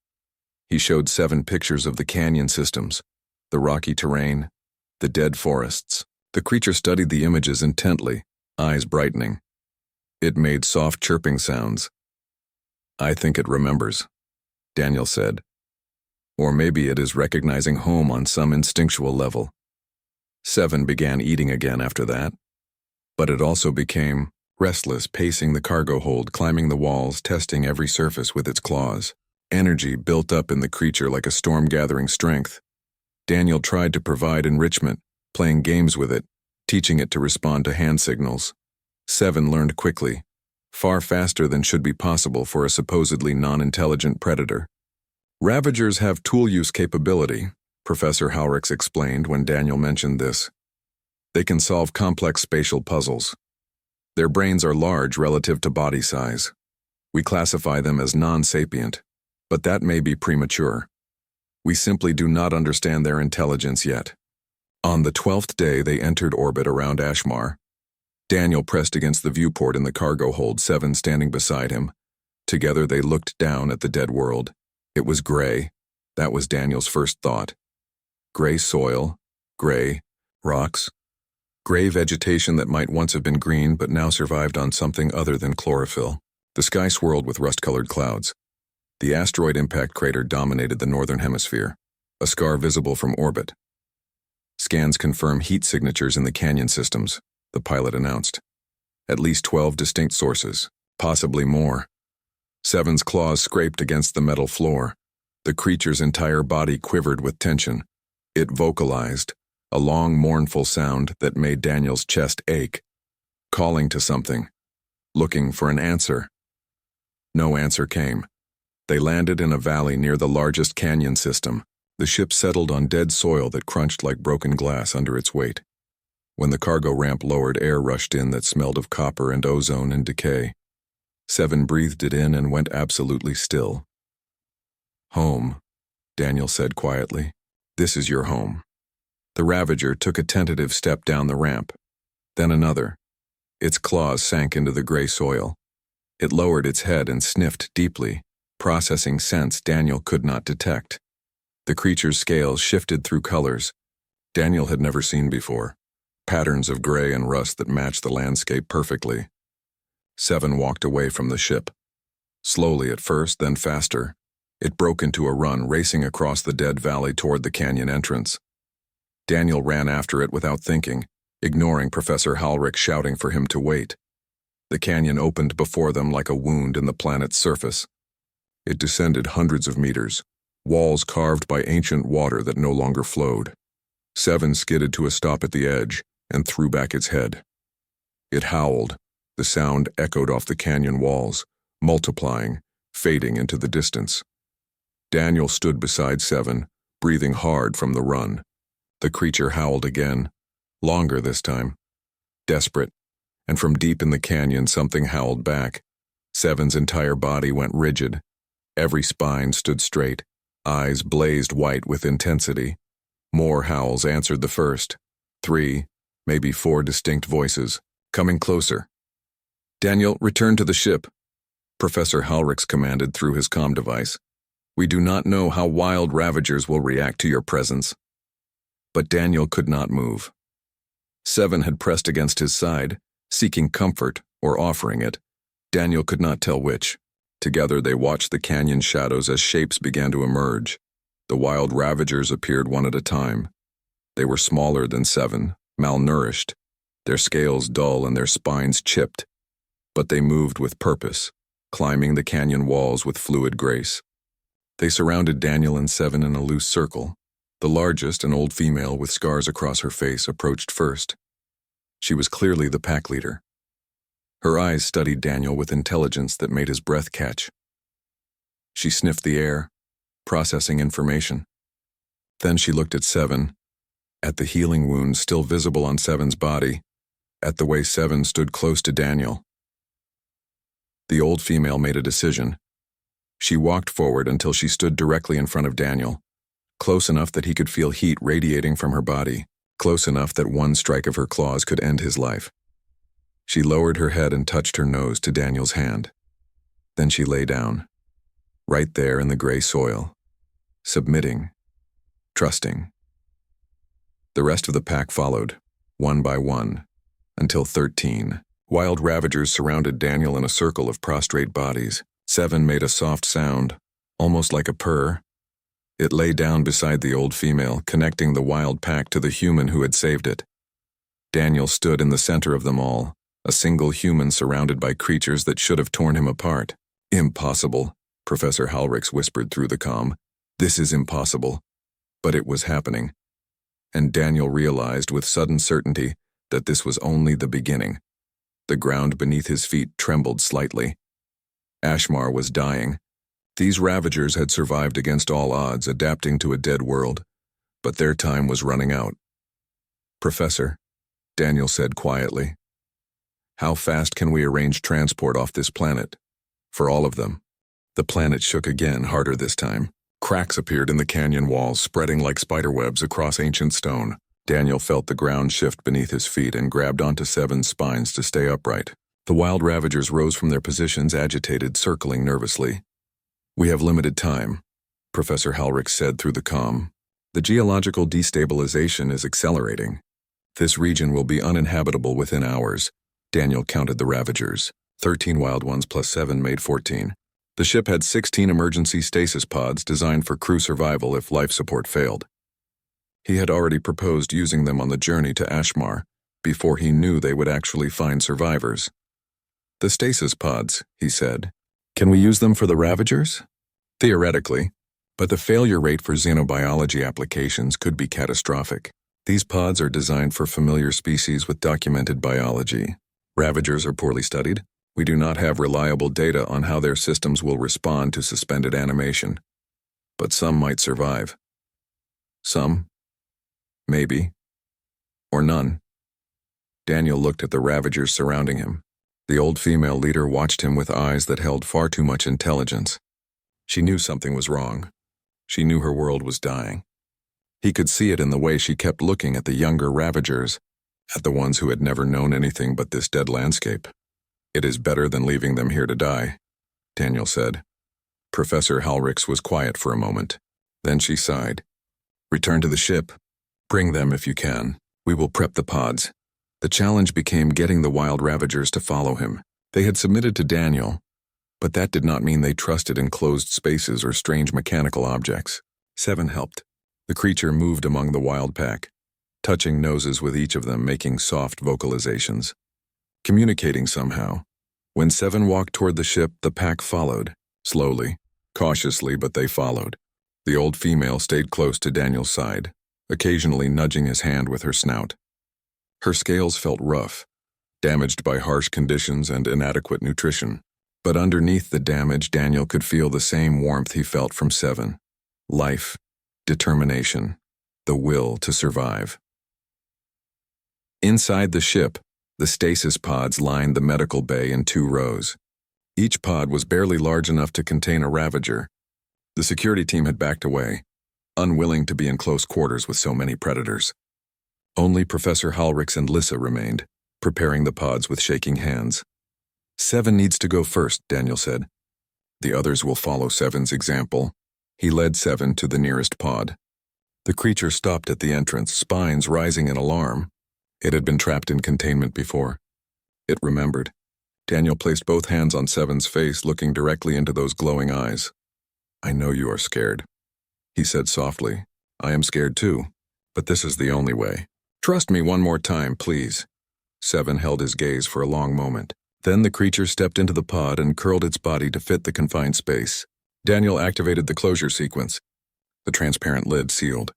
He showed 7 pictures of the canyon systems, the rocky terrain, the dead forests. The creature studied the images intently, eyes brightening. It made soft chirping sounds. "I think it remembers," Daniel said. "Or maybe it is recognizing home on some instinctual level." 7 began eating again after that, but it also became restless, pacing the cargo hold, climbing the walls, testing every surface with its claws. Energy built up in the creature like a storm gathering strength. Daniel tried to provide enrichment, playing games with it, teaching it to respond to hand signals. 7 learned quickly, far faster than should be possible for a supposedly non-intelligent predator. "Ravagers have tool use capability," Professor Hallrix explained when Daniel mentioned this. "They can solve complex spatial puzzles. Their brains are large relative to body size. We classify them as non-sapient, but that may be premature. We simply do not understand their intelligence yet." On the 12th day, they entered orbit around Ashmar. Daniel pressed against the viewport in the cargo hold, 7 standing beside him. Together they looked down at the dead world. It was gray. That was Daniel's first thought. Gray soil, gray rocks, gray vegetation that might once have been green but now survived on something other than chlorophyll. The sky swirled with rust-colored clouds. The asteroid impact crater dominated the northern hemisphere, a scar visible from orbit. "Scans confirm heat signatures in the canyon systems," the pilot announced. "At least 12 distinct sources, possibly more." 7's claws scraped against the metal floor. The creature's entire body quivered with tension. It vocalized, a long, mournful sound that made Daniel's chest ache, calling to something, looking for an answer. No answer came. They landed in a valley near the largest canyon system. The ship settled on dead soil that crunched like broken glass under its weight. When the cargo ramp lowered, air rushed in that smelled of copper and ozone and decay. 7 breathed it in and went absolutely still. "Home," Daniel said quietly. "This is your home." The Ravager took a tentative step down the ramp, then another. Its claws sank into the gray soil. It lowered its head and sniffed deeply, processing scents Daniel could not detect. The creature's scales shifted through colors Daniel had never seen before, patterns of gray and rust that matched the landscape perfectly. 7 walked away from the ship. Slowly at first, then faster. It broke into a run, racing across the dead valley toward the canyon entrance. Daniel ran after it without thinking, ignoring Professor Halrick shouting for him to wait. The canyon opened before them like a wound in the planet's surface. It descended hundreds of meters, walls carved by ancient water that no longer flowed. Seven skidded to a stop at the edge and threw back its head. It howled. The sound echoed off the canyon walls, multiplying, fading into the distance. Daniel stood beside Seven, breathing hard from the run. The creature howled again, longer this time. Desperate, and from deep in the canyon something howled back. Seven's entire body went rigid. Every spine stood straight, eyes blazed white with intensity. More howls answered the first. 3, maybe 4 distinct voices, coming closer. "Daniel, return to the ship," Professor Halrix commanded through his comm device. "We do not know how wild ravagers will react to your presence." But Daniel could not move. Seven had pressed against his side, seeking comfort or offering it. Daniel could not tell which. Together they watched the canyon shadows as shapes began to emerge. The wild ravagers appeared one at a time. They were smaller than Seven, malnourished, their scales dull and their spines chipped. But they moved with purpose, climbing the canyon walls with fluid grace. They surrounded Daniel and Seven in a loose circle. The largest, an old female with scars across her face, approached first. She was clearly the pack leader. Her eyes studied Daniel with intelligence that made his breath catch. She sniffed the air, processing information. Then she looked at Seven, at the healing wound still visible on Seven's body, at the way Seven stood close to Daniel. The old female made a decision. She walked forward until she stood directly in front of Daniel, close enough that he could feel heat radiating from her body, close enough that one strike of her claws could end his life. She lowered her head and touched her nose to Daniel's hand. Then she lay down, right there in the gray soil, submitting, trusting. The rest of the pack followed, one by one, until 13. Wild ravagers surrounded Daniel in a circle of prostrate bodies. Seven made a soft sound, almost like a purr. It lay down beside the old female, connecting the wild pack to the human who had saved it. Daniel stood in the center of them all, a single human surrounded by creatures that should have torn him apart. "Impossible," Professor Halrix whispered through the comm. "This is impossible." But it was happening. And Daniel realized with sudden certainty that this was only the beginning. The ground beneath his feet trembled slightly. Ashmar was dying. These ravagers had survived against all odds, adapting to a dead world, but their time was running out. "Professor," Daniel said quietly, "how fast can we arrange transport off this planet? For all of them?" The planet shook again, harder this time. Cracks appeared in the canyon walls, spreading like spiderwebs across ancient stone. Daniel felt the ground shift beneath his feet and grabbed onto Seven's spines to stay upright. The wild ravagers rose from their positions, agitated, circling nervously. "We have limited time," Professor Halrix said through the comm. "The geological destabilization is accelerating. This region will be uninhabitable within hours." Daniel counted the ravagers. 13 wild ones plus 7 made 14. The ship had 16 emergency stasis pods designed for crew survival if life support failed. He had already proposed using them on the journey to Ashmar, before he knew they would actually find survivors. "The stasis pods," he said. "Can we use them for the ravagers?" "Theoretically, but the failure rate for xenobiology applications could be catastrophic. These pods are designed for familiar species with documented biology. Ravagers are poorly studied. We do not have reliable data on how their systems will respond to suspended animation. But some might survive. Some, maybe, or none." Daniel looked at the ravagers surrounding him. The old female leader watched him with eyes that held far too much intelligence. She knew something was wrong. She knew her world was dying. He could see it in the way she kept looking at the younger ravagers, at the ones who had never known anything but this dead landscape. "It is better than leaving them here to die," Daniel said. Professor Halrix was quiet for a moment. Then she sighed. "Return to the ship. Bring them if you can. We will prep the pods." The challenge became getting the wild ravagers to follow him. They had submitted to Daniel, But that did not mean they trusted enclosed spaces or strange mechanical objects. 7 helped. The creature moved among the wild pack, touching noses with each of them, making soft vocalizations, communicating somehow. When 7 walked toward the ship, the pack followed, slowly, cautiously, but they followed. The old female stayed close to Daniel's side, occasionally nudging his hand with her snout. Her scales felt rough, damaged by harsh conditions and inadequate nutrition. But underneath the damage, Daniel could feel the same warmth he felt from 7. Life, determination, the will to survive. Inside the ship, the stasis pods lined the medical bay in 2 rows. Each pod was barely large enough to contain a Ravager. The security team had backed away, unwilling to be in close quarters with so many predators. Only Professor Halrix and Lissa remained, preparing the pods with shaking hands. 7 needs to go first, Daniel said. The others will follow 7's example. He led 7 to the nearest pod. The creature stopped at the entrance, spines rising in alarm. It had been trapped in containment before. It remembered. Daniel placed both hands on 7's face, looking directly into those glowing eyes. I know you are scared, he said softly. I am scared too, but this is the only way. Trust me one more time, please. 7 held his gaze for a long moment. Then the creature stepped into the pod and curled its body to fit the confined space. Daniel activated the closure sequence. The transparent lid sealed.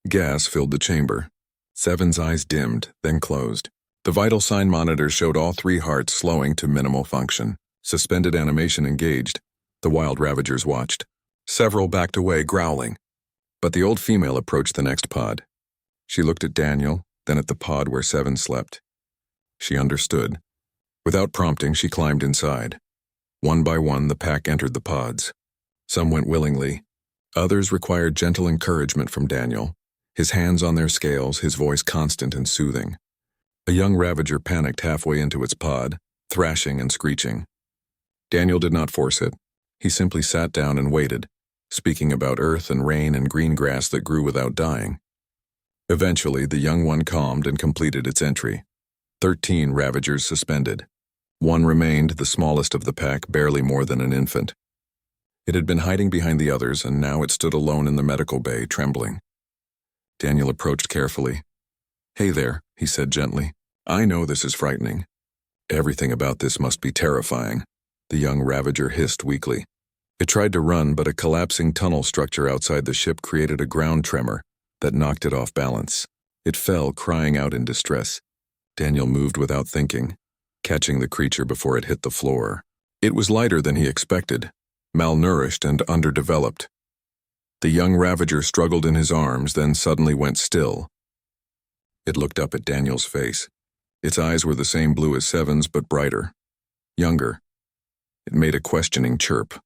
Gas filled the chamber. 7's eyes dimmed, then closed. The vital sign monitor showed all 3 hearts slowing to minimal function. Suspended animation engaged. The wild Ravagers watched. Several backed away, growling. But the old female approached the next pod. She looked at Daniel, then at the pod where 7 slept. She understood. Without prompting, she climbed inside. One by one, the pack entered the pods. Some went willingly. Others required gentle encouragement from Daniel, his hands on their scales, his voice constant and soothing. A young Ravager panicked halfway into its pod, thrashing and screeching. Daniel did not force it. He simply sat down and waited, speaking about earth and rain and green grass that grew without dying. Eventually, the young one calmed and completed its entry. 13 Ravagers suspended. 1 remained, the smallest of the pack, barely more than an infant. It had been hiding behind the others, and now it stood alone in the medical bay, trembling. Daniel approached carefully. Hey there, he said gently. I know this is frightening. Everything about this must be terrifying, the young Ravager hissed weakly. It tried to run, but a collapsing tunnel structure outside the ship created a ground tremor that knocked it off balance. It fell, crying out in distress. Daniel moved without thinking, catching the creature before it hit the floor. It was lighter than he expected, malnourished and underdeveloped. The young Ravager struggled in his arms, then suddenly went still. It looked up at Daniel's face. Its eyes were the same blue as 7's, but brighter, younger. It made a questioning chirp.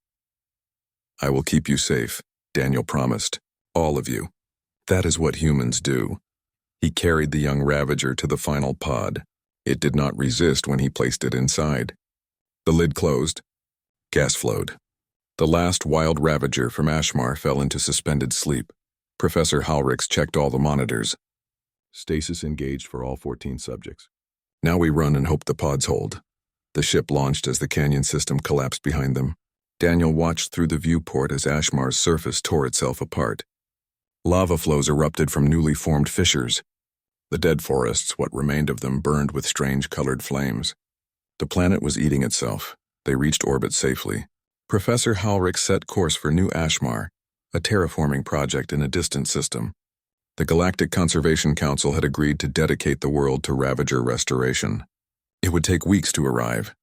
I will keep you safe, Daniel promised. All of you. That is what humans do. He carried the young Ravager to the final pod. It did not resist when he placed it inside. The lid closed. Gas flowed. The last wild Ravager from Ashmar fell into suspended sleep. Professor Halrix checked all the monitors. Stasis engaged for all 14 subjects. Now we run and hope the pods hold. The ship launched as the canyon system collapsed behind them. Daniel watched through the viewport as Ashmar's surface tore itself apart. Lava flows erupted from newly formed fissures. The dead forests, what remained of them, burned with strange colored flames. The planet was eating itself. They reached orbit safely. Professor Halrix set course for New Ashmar, a terraforming project in a distant system. The Galactic Conservation Council had agreed to dedicate the world to Ravager restoration. It would take weeks to arrive.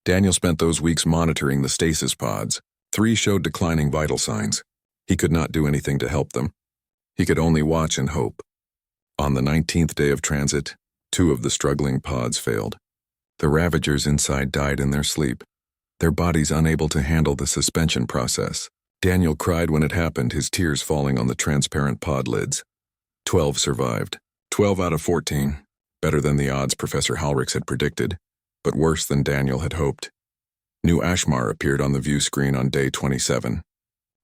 Daniel spent those weeks monitoring the stasis pods. 3 showed declining vital signs. He could not do anything to help them. He could only watch and hope. On the 19th day of transit, 2 of the struggling pods failed. The Ravagers inside died in their sleep, their bodies unable to handle the suspension process. Daniel cried when it happened, his tears falling on the transparent pod lids. 12 survived. 12 out of 14. Better than the odds Professor Halrix had predicted, but worse than Daniel had hoped. New Ashmar appeared on the view screen on day 27.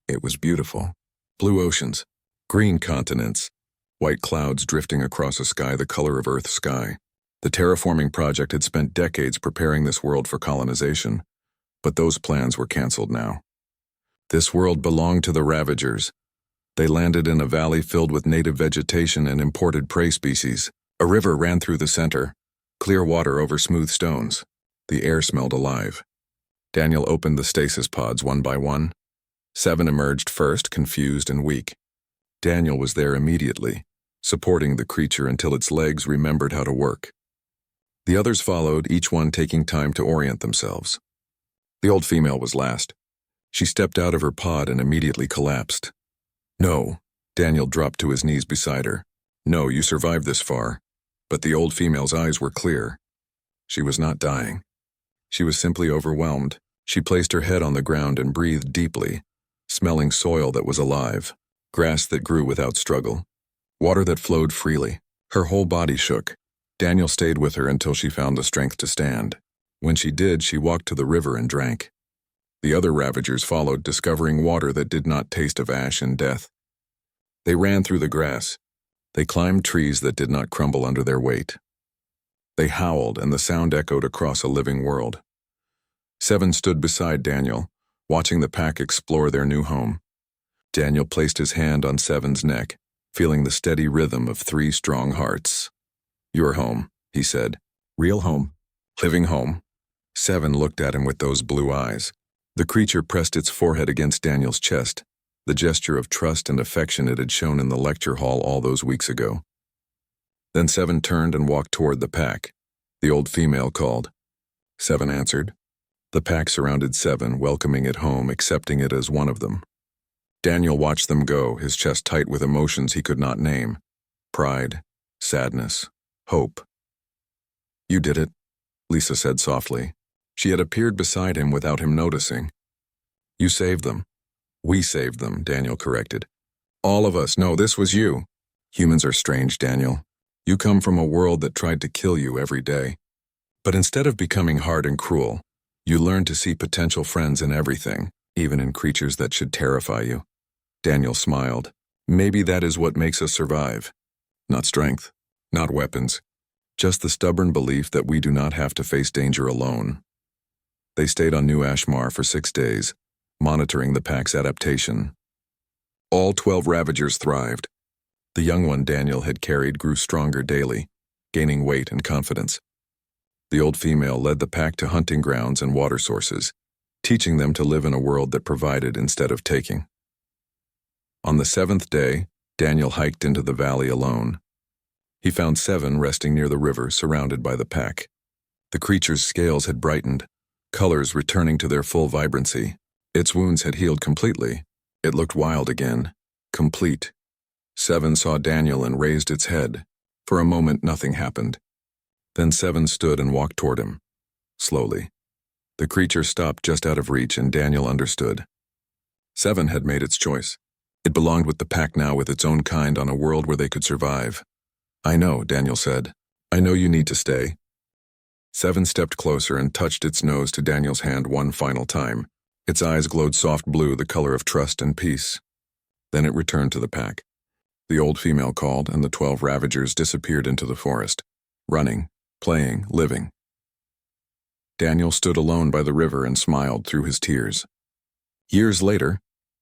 It was beautiful. Blue oceans, green continents, white clouds drifting across a sky the color of Earth's sky. The terraforming project had spent decades preparing this world for colonization. But those plans were canceled now. This world belonged to the Ravagers. They landed in a valley filled with native vegetation and imported prey species. A river ran through the center, clear water over smooth stones. The air smelled alive. Daniel opened the stasis pods one by one. 7 emerged first, confused and weak. Daniel was there immediately, supporting the creature until its legs remembered how to work. The others followed, each one taking time to orient themselves. The old female was last. She stepped out of her pod and immediately collapsed. "No," Daniel dropped to his knees beside her. "No, you survived this far." But the old female's eyes were clear. She was not dying. She was simply overwhelmed. She placed her head on the ground and breathed deeply, smelling soil that was alive, grass that grew without struggle, water that flowed freely. Her whole body shook. Daniel stayed with her until she found the strength to stand. When she did, she walked to the river and drank. The other Ravagers followed, discovering water that did not taste of ash and death. They ran through the grass. They climbed trees that did not crumble under their weight. They howled, and the sound echoed across a living world. 7 stood beside Daniel, watching the pack explore their new home. Daniel placed his hand on 7's neck, feeling the steady rhythm of 3 strong hearts. "Your home," he said. "Real home. Living home." 7 looked at him with those blue eyes. The creature pressed its forehead against Daniel's chest, the gesture of trust and affection it had shown in the lecture hall all those weeks ago. Then 7 turned and walked toward the pack. The old female called. 7 answered. The pack surrounded 7, welcoming it home, accepting it as one of them. Daniel watched them go, his chest tight with emotions he could not name. Pride, sadness, hope. "You did it," Lisa said softly. She had appeared beside him without him noticing. "You saved them." "We saved them," Daniel corrected. "All of us. No, this was you." "Humans are strange, Daniel. You come from a world that tried to kill you every day. But instead of becoming hard and cruel, you learn to see potential friends in everything, even in creatures that should terrify you." Daniel smiled. "Maybe that is what makes us survive. Not strength, not weapons, just the stubborn belief that we do not have to face danger alone." They stayed on New Ashmar for 6 days, monitoring the pack's adaptation. All 12 Ravagers thrived. The young one Daniel had carried grew stronger daily, gaining weight and confidence. The old female led the pack to hunting grounds and water sources, teaching them to live in a world that provided instead of taking. On the 7th day, Daniel hiked into the valley alone. He found 7 resting near the river, surrounded by the pack. The creature's scales had brightened, colors returning to their full vibrancy. Its wounds had healed completely. It looked wild again, complete. 7 saw Daniel and raised its head. For a moment, nothing happened. Then 7 stood and walked toward him, slowly. The creature stopped just out of reach, and Daniel understood. 7 had made its choice. It belonged with the pack now, with its own kind, on a world where they could survive. "I know," Daniel said. "I know you need to stay." 7 stepped closer and touched its nose to Daniel's hand one final time. Its eyes glowed soft blue, the color of trust and peace. Then it returned to the pack. The old female called, and the 12 Ravagers disappeared into the forest, running, playing, living. Daniel stood alone by the river and smiled through his tears. Years later,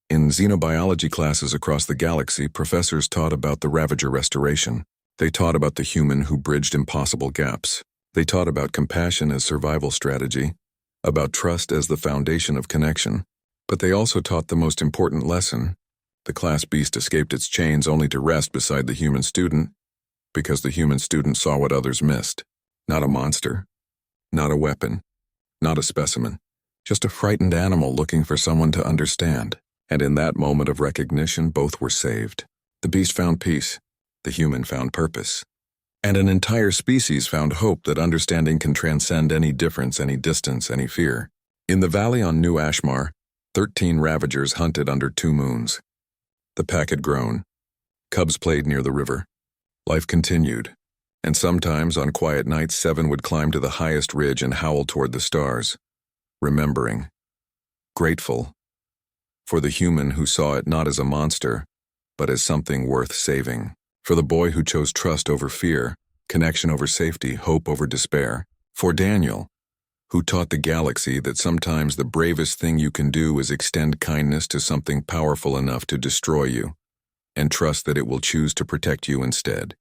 in xenobiology classes across the galaxy, professors taught about the Ravager restoration. They taught about the human who bridged impossible gaps. They taught about compassion as survival strategy, about trust as the foundation of connection. But they also taught the most important lesson. The class beast escaped its chains only to rest beside the human student, because the human student saw what others missed. Not a monster, not a weapon, not a specimen, just a frightened animal looking for someone to understand. And in that moment of recognition, both were saved. The beast found peace, the human found purpose. And an entire species found hope that understanding can transcend any difference, any distance, any fear. In the valley on New Ashmar, 13 Ravagers hunted under 2 moons. The pack had grown. Cubs played near the river. Life continued. And sometimes, on quiet nights, 7 would climb to the highest ridge and howl toward the stars, remembering, grateful, for the human who saw it not as a monster, but as something worth saving. For the boy who chose trust over fear, connection over safety, hope over despair. For Daniel, who taught the galaxy that sometimes the bravest thing you can do is extend kindness to something powerful enough to destroy you, and trust that it will choose to protect you instead.